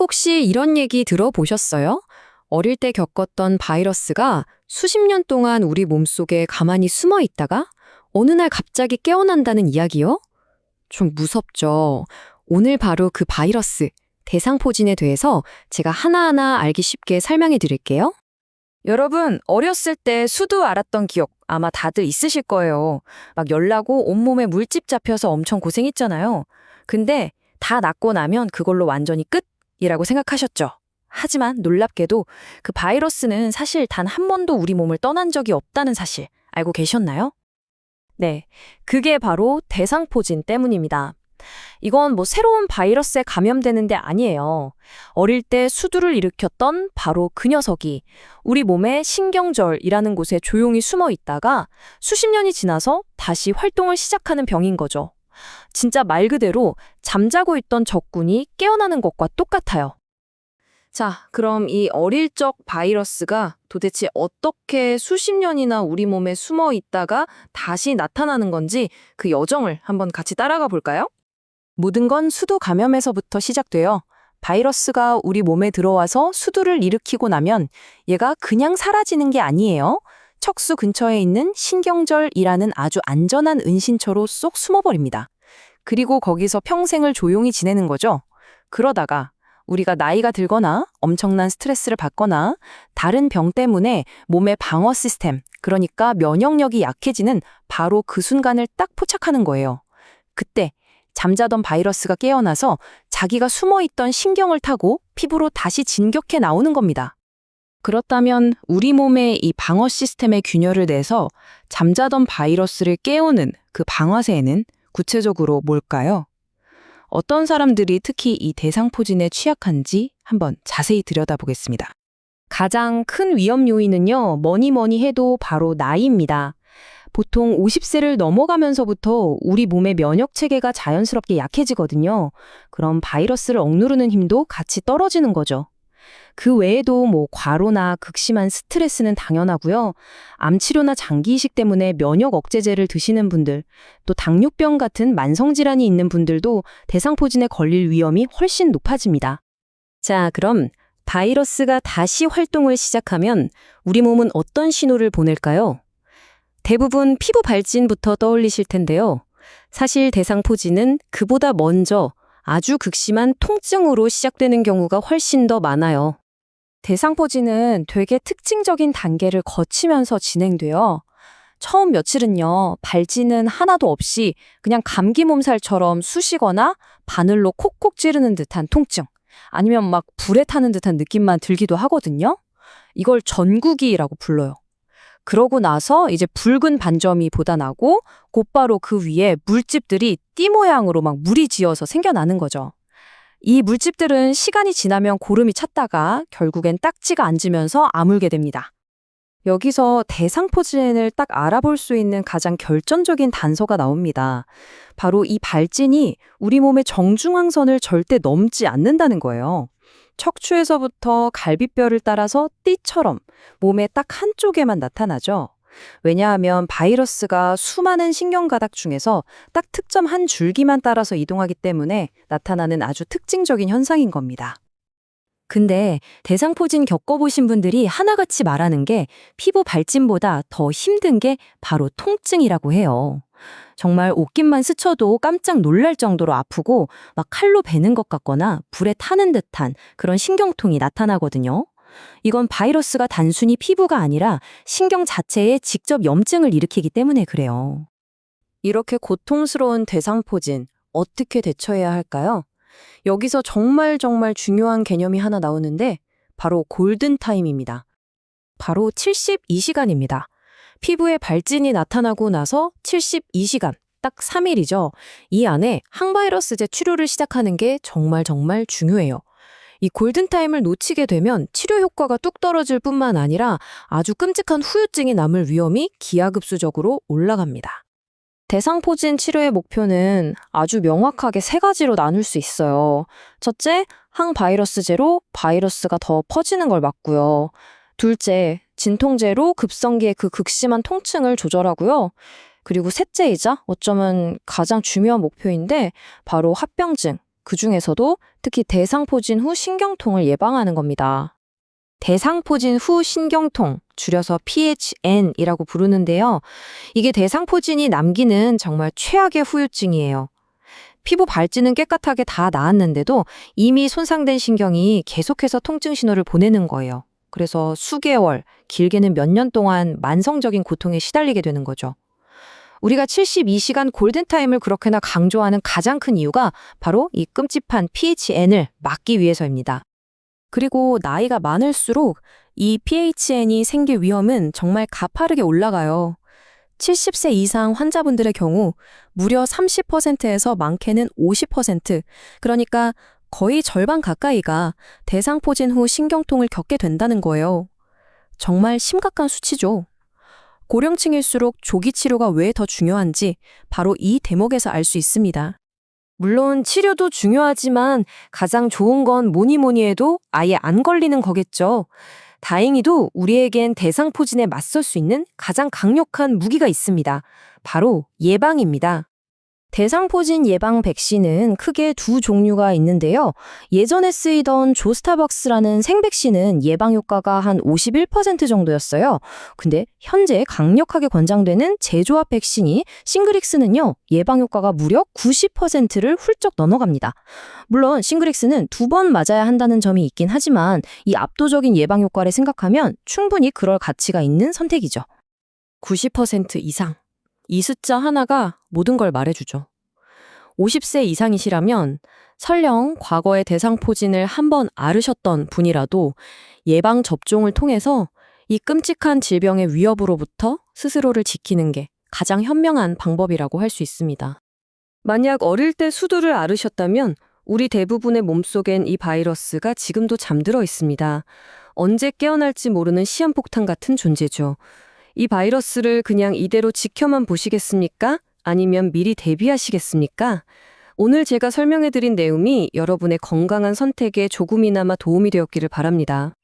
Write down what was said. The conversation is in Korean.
혹시 이런 얘기 들어보셨어요? 어릴 때 겪었던 바이러스가 수십 년 동안 우리 몸속에 가만히 숨어 있다가 어느 날 갑자기 깨어난다는 이야기요? 좀 무섭죠? 오늘 바로 그 바이러스, 대상포진에 대해서 제가 하나하나 알기 쉽게 설명해 드릴게요. 여러분, 어렸을 때 수두 알았던 기억 아마 다들 있으실 거예요. 막 열나고 온몸에 물집 잡혀서 엄청 고생했잖아요. 근데 다 낫고 나면 그걸로 완전히 끝이라고 생각하셨죠. 하지만 놀랍게도 그 바이러스는 사실 단 한 번도 우리 몸을 떠난 적이 없다는 사실 알고 계셨나요? 네, 그게 바로 대상포진 때문입니다. 이건 새로운 바이러스에 감염되는 데 아니에요. 어릴 때 수두를 일으켰던 바로 그 녀석이 우리 몸의 신경절이라는 곳에 조용히 숨어 있다가 수십 년이 지나서 다시 활동을 시작하는 병인 거죠. 진짜 말 그대로 잠자고 있던 적군이 깨어나는 것과 똑같아요. 자, 그럼 이 어릴 적 바이러스가 도대체 어떻게 수십 년이나 우리 몸에 숨어 있다가 다시 나타나는 건지 그 여정을 한번 같이 따라가 볼까요? 모든 건 수두 감염에서부터 시작돼요. 바이러스가 우리 몸에 들어와서 수두를 일으키고 나면 얘가 그냥 사라지는 게 아니에요. 척수 근처에 있는 신경절이라는 아주 안전한 은신처로 쏙 숨어버립니다. 그리고 거기서 평생을 조용히 지내는 거죠. 그러다가 우리가 나이가 들거나 엄청난 스트레스를 받거나 다른 병 때문에 몸의 방어 시스템, 그러니까 면역력이 약해지는 바로 그 순간을 딱 포착하는 거예요. 그때 잠자던 바이러스가 깨어나서 자기가 숨어있던 신경을 타고 피부로 다시 진격해 나오는 겁니다. 그렇다면 우리 몸의 이 방어 시스템의 균열을 내서 잠자던 바이러스를 깨우는 그 방아쇠는 구체적으로 뭘까요? 어떤 사람들이 특히 이 대상포진에 취약한지 한번 자세히 들여다보겠습니다. 가장 큰 위험 요인은요, 뭐니 해도 바로 나이입니다. 보통 50세를 넘어가면서부터 우리 몸의 면역 체계가 자연스럽게 약해지거든요. 그럼 바이러스를 억누르는 힘도 같이 떨어지는 거죠. 그 외에도 과로나 극심한 스트레스는 당연하고요. 암 치료나 장기 이식 때문에 면역 억제제를 드시는 분들, 또 당뇨병 같은 만성 질환이 있는 분들도 대상포진에 걸릴 위험이 훨씬 높아집니다. 자, 그럼 바이러스가 다시 활동을 시작하면 우리 몸은 어떤 신호를 보낼까요? 대부분 피부 발진부터 떠올리실 텐데요. 사실 대상포진은 그보다 먼저 아주 극심한 통증으로 시작되는 경우가 훨씬 더 많아요. 대상포진은 되게 특징적인 단계를 거치면서 진행돼요. 처음 며칠은요, 발진은 하나도 없이 그냥 감기 몸살처럼 쑤시거나 바늘로 콕콕 찌르는 듯한 통증, 아니면 불에 타는 듯한 느낌만 들기도 하거든요. 이걸 전구기라고 불러요. 그러고 나서 이제 붉은 반점이 돋아나고 곧바로 그 위에 물집들이 띠 모양으로 물이 지어서 생겨나는 거죠. 이 물집들은 시간이 지나면 고름이 찼다가 결국엔 딱지가 앉으면서 아물게 됩니다. 여기서 대상포진을 딱 알아볼 수 있는 가장 결정적인 단서가 나옵니다. 바로 이 발진이 우리 몸의 정중앙선을 절대 넘지 않는다는 거예요. 척추에서부터 갈비뼈를 따라서 띠처럼 몸의 딱 한쪽에만 나타나죠. 왜냐하면 바이러스가 수많은 신경가닥 중에서 딱 특정 한 줄기만 따라서 이동하기 때문에 나타나는 아주 특징적인 현상인 겁니다. 근데 대상포진 겪어보신 분들이 하나같이 말하는 게 피부 발진보다 더 힘든 게 바로 통증이라고 해요. 정말 옷깃만 스쳐도 깜짝 놀랄 정도로 아프고 칼로 베는 것 같거나 불에 타는 듯한 그런 신경통이 나타나거든요. 이건 바이러스가 단순히 피부가 아니라 신경 자체에 직접 염증을 일으키기 때문에 그래요. 이렇게 고통스러운 대상포진, 어떻게 대처해야 할까요? 여기서 정말 중요한 개념이 하나 나오는데 바로 골든타임입니다. 바로 72시간입니다. 피부에 발진이 나타나고 나서 72시간, 딱 3일이죠. 이 안에 항바이러스제 치료를 시작하는 게 정말 중요해요. 이 골든타임을 놓치게 되면 치료 효과가 뚝 떨어질 뿐만 아니라 아주 끔찍한 후유증이 남을 위험이 기하급수적으로 올라갑니다. 대상포진 치료의 목표는 아주 명확하게 세 가지로 나눌 수 있어요. 첫째, 항바이러스제로 바이러스가 더 퍼지는 걸 막고요. 둘째, 진통제로 급성기의 그 극심한 통증을 조절하고요. 그리고 셋째이자 어쩌면 가장 중요한 목표인데 바로 합병증, 그중에서도 특히 대상포진 후 신경통을 예방하는 겁니다. 대상포진 후 신경통, 줄여서 PHN이라고 부르는데요. 이게 대상포진이 남기는 정말 최악의 후유증이에요. 피부 발진은 깨끗하게 다 나았는데도 이미 손상된 신경이 계속해서 통증 신호를 보내는 거예요. 그래서 수개월, 길게는 몇 년 동안 만성적인 고통에 시달리게 되는 거죠. 우리가 72시간 골든타임을 그렇게나 강조하는 가장 큰 이유가 바로 이 끔찍한 PHN을 막기 위해서입니다. 그리고 나이가 많을수록 이 PHN이 생길 위험은 정말 가파르게 올라가요. 70세 이상 환자분들의 경우 무려 30%에서 많게는 50%, 그러니까 거의 절반 가까이가 대상포진 후 신경통을 겪게 된다는 거예요. 정말 심각한 수치죠. 고령층일수록 조기 치료가 왜 더 중요한지 바로 이 대목에서 알 수 있습니다. 물론 치료도 중요하지만 가장 좋은 건 뭐니 해도 아예 안 걸리는 거겠죠. 다행히도 우리에겐 대상포진에 맞설 수 있는 가장 강력한 무기가 있습니다. 바로 예방입니다. 대상포진 예방 백신은 크게 두 종류가 있는데요. 예전에 쓰이던 조스타박스라는 생백신은 예방 효과가 한 51% 정도였어요. 근데 현재 강력하게 권장되는 제조합 백신이 싱그릭스는요, 예방 효과가 무려 90%를 훌쩍 넘어갑니다. 물론 싱그릭스는 2번 맞아야 한다는 점이 있긴 하지만 이 압도적인 예방 효과를 생각하면 충분히 그럴 가치가 있는 선택이죠. 90% 이상. 이 숫자 하나가 모든 걸 말해주죠. 50세 이상이시라면 설령 과거에 대상포진을 한번 앓으셨던 분이라도 예방 접종을 통해서 이 끔찍한 질병의 위협으로부터 스스로를 지키는 게 가장 현명한 방법이라고 할 수 있습니다. 만약 어릴 때 수두를 앓으셨다면 우리 대부분의 몸속엔 이 바이러스가 지금도 잠들어 있습니다. 언제 깨어날지 모르는 시한폭탄 같은 존재죠. 이 바이러스를 그냥 이대로 지켜만 보시겠습니까? 아니면 미리 대비하시겠습니까? 오늘 제가 설명해드린 내용이 여러분의 건강한 선택에 조금이나마 도움이 되었기를 바랍니다.